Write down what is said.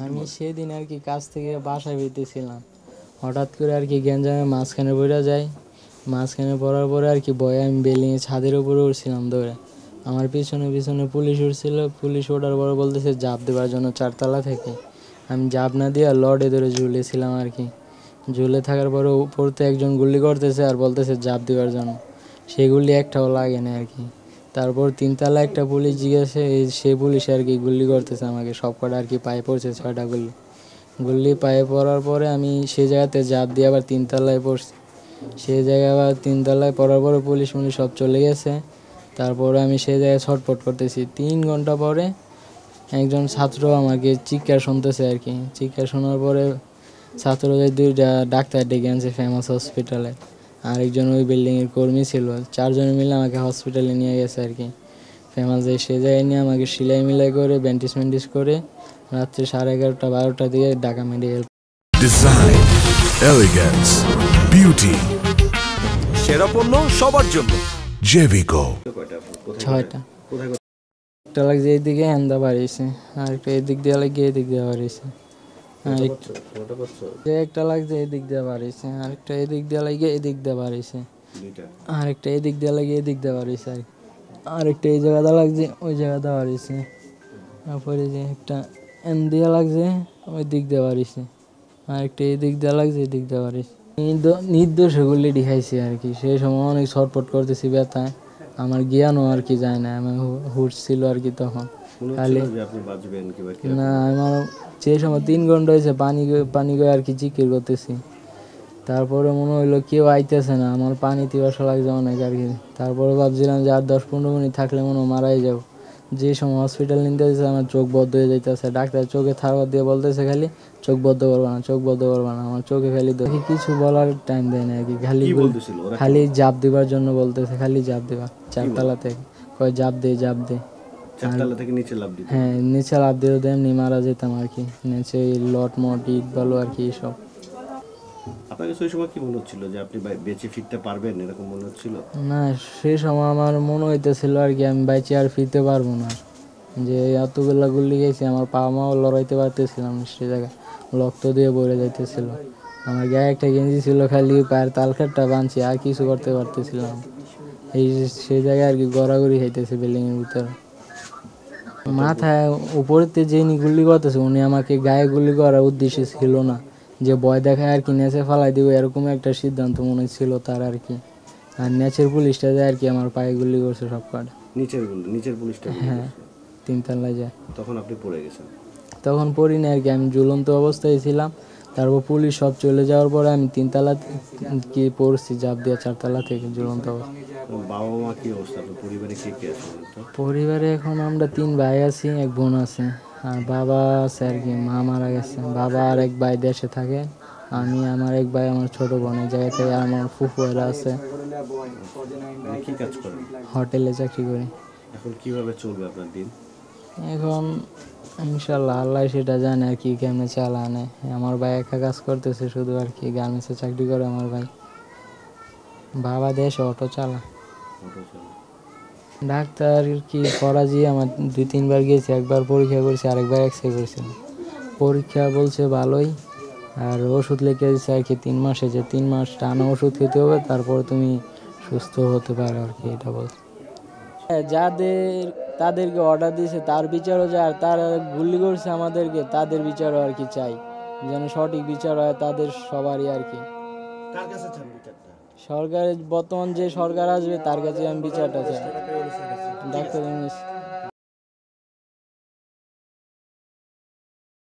আমি সেদিন আর কি কাজ থেকে বাসায় ফিরতেছিলাম, হঠাৎ করে আর কি গ্যাঞ্জামে মাঝখানে পড়ে যায়। মাঝখানে পড়ার পরে আর কি ভয়ে আমি বিল্ডিংয়ের ছাদের উপরে উঠছিলাম দৌড়ে। আমার পিছনে পিছনে পুলিশ উঠছিল, পুলিশ ওঠার পরে বলতেছে জাপ দেওয়ার জন্য 4 তলা থেকে। আমি জাপ না দিয়ে লড়ে ধরে ঝুলেছিলাম আর কি। ঝুলে থাকার পরে উপরতে একজন গুলি করতেছে আর বলতেছে জাপ দেওয়ার জন্য, সেগুলি একটাও লাগে না আর কি। তারপর 3 তলা একটা পুলিশ জিজ্ঞাসা, সে পুলিশ আর কি গুলি করতেছে আমাকে, সব কটা আর কি পায়ে পড়ছে 6টা গুলি। গুলি পায়ে পড়ার পরে আমি সে জায়গাতে জাপ দিয়ে আবার 3 তলায় পড়ছি। সেই জায়গায় আবার 3 তলায় পড়ার পরে পুলিশ মুলিশ সব চলে গেছে। তারপরে আমি সেই জায়গায় ছটফট করতেছি। 3 ঘন্টা পরে একজন ছাত্র আমাকে চিৎকার শুনতেছে আর কি। চিৎকার শোনার পরে ছাত্রদের 2টা ডাক্তার ডেকে আনছে ফেমাস হসপিটালে। আরেকজন ওই বিল্ডিংয়ের কর্মী ছিল। 4জনে মিলে আমাকে হসপিটালে নিয়ে গেছে আর কি। ফেমাস সে জায়গায় নিয়ে আমাকে সেলাই মিলাই করে ব্যান্ডেজ ম্যান্ডেজ করে রাত্রে 11:30 12টার দিকে Dhaka medical. Design, elegance, beauty, সেরা পণ্য সবার জন্য জেভিকো। 6টা। একটা লাগছে এইদিকে হেন্দা বাড়িয়েছে, আর একটা এদিক দিয়ে লাগিয়ে এদিক দিয়ে বাড়িয়েছে। একটা লাগছে এদিক দিয়ে বাড়িয়েছে, আরেকটা এদিক দিয়ে লাগিয়ে এদিক দিয়ে বাড়িয়েছে, আরেকটা এদিক দিয়ে লাগিয়ে এদিক দিয়ে বাড়িয়েছে, আরেকটা এই জায়গাটা লাগছে ওই জায়গাটা বাড়িয়েছে। তারপরে যে একটা এন দিয়ে লাগছে ওই দিক দিয়ে বাড়িয়েছে, আরেকটা এই দিক দিয়ে লাগছে এই দিক দিয়ে বাড়িয়েছে। নির্দোষে গুলি দেখাইছি আর কি। সেই সময় অনেক ছটফট করতেছি ব্যথায়, আমার জ্ঞানও আর কি যায় না, আমি হুশ ছিল আর কি তখন। খালি না, আমার সেই সময় 3 ঘন্টা হয়েছে পানি গিয়ে আর কি জিকির করতেছি। তারপরে মনে হইলো কেউ আইতেছে না, আমার পানি পিপাসা লাগছে অনেক আর কি। তারপরে ভাবছিলাম যে আর 10-15 মিনিট থাকলে মনে হয় মারাই যাবো। যে সময় হসপিটাল নিতে যাচ্ছে আমার চোখ বদ্ধ হয়ে যাইতেছে। ডাক্তার চোখে থারবার দিয়ে বলতেছে খালি চোখ বদ্ধ করবা না, চোখ বদ্ধ করবা না। আমার চোখে খালি কিছু বলার টাইম দেয় না আর কি। খালি জাপ দিবার জন্য বলতেছে, খালি জাপ দিবা 4 তলা থেকে। কয় জাপ দে জাপ দে। 4 তলা থেকে নিচে লাফ দিতে? হ্যাঁ, নিচে লাফ দিয়ে এমনি মারা যেতাম আর কি। নিচে লট মট ইট বালু আর কি সব। আপনাকে সেই সময় কি মনে হচ্ছিল যে আপনি বেঁচে ফিরতে পারবেন, এরকম মনে হচ্ছিল? না, সেই সময় আমার মনে হইতেছিল আর কি আমি বেঁচে আর ফিরতে পারবো না, যে এতগুলা গুলি গেছি। আমার পা মাও লড়াইতে পারতেছিলাম না, সে জায়গায় রক্ত দিয়ে ভরে যাইতেছিল। আমার গায়ে একটা গেঞ্জি ছিল, খালি পায়ের তালখাটটা বাঁধছি, আর কিছু করতে পারতেছিলাম। এই সেই জায়গায় আর কি গড়াগড়ি খাইতেছে বিল্ডিংয়ের ভিতরে। মাথায় উপরেতে যিনি গুলি করতেছে উনি আমাকে গায়ে গুলি করার উদ্দেশ্য ছিল না, যে ভয় দেখায় আর কি নেচে ফালাই দিব, এরকম একটা সিদ্ধান্ত মনে ছিল তার আর কি। আর নেচের পুলিশটা যায় আর কি আমার পায়ে গুলি করছে সব কটা। নিচের পুলিশটা? হ্যাঁ, 3 তলায় যায়। তখন আপনি পড়ে গেছেন? তখন পড়ি না আর কি, আমি ঝুলন্ত অবস্থায় ছিলাম। তারপর পুলিশ সব চলে যাওয়ার পরে আমি 3 তলা কি পড়ছি জাপ দিয়ে 4 তলা থেকে ঝুলন্ত অবস্থা। বাবা মা কি অবস্থা? পরিবারে কে কে আছে? পরিবারে এখন আমরা 3 ভাই আছি, এক বোন আছে, আর বাবা আছে আর কি। মা মারা গেছে। বাবা আর এক ভাই দেশে থাকে, আমি, আমার এক ভাই, আমার ছোট বোন এই জায়গা থেকে। আমার ফুফুরা আছে। কি কাজ করেন? হোটেলে চাকরি করি। এখন কিভাবে চলবে আপনার দিন? এখন ইনশাল্লাহ আল্লাহ সেটা জানে আর কি কেমনে চালানে। আমার ভাই একা কাজ করতেছে শুধু আর কি, গার্মেন্টসে চাকরি করে আমার ভাই। বাবা দেশে অটো চালা। ডাক্তার কি ফরাজি আমার 2-3 বার গেছি, একবার পরীক্ষা করছি, আরেকবার এক্সরে করছিলাম। পরীক্ষা বলছে ভালোই, আর ওষুধ লিখে দিচ্ছে আর কি 3 মাসে, যে 3 মাস টানা ওষুধ খেতে হবে, তারপর তুমি সুস্থ হতে পারো আর কি, এটা বলছে। যাদের তাদেরকে অর্ডার দিয়েছে তার বিচারও যায়, আর তারা গুলি করছে আমাদেরকে তাদের বিচারও আর কি চাই, যেন সঠিক বিচার হয় তাদের সবারই আর কি। সরকারের বর্তমান যে সরকার আসবে তার কাছে আমি বিচারটা চাই। ডাক্তার ইউনূস।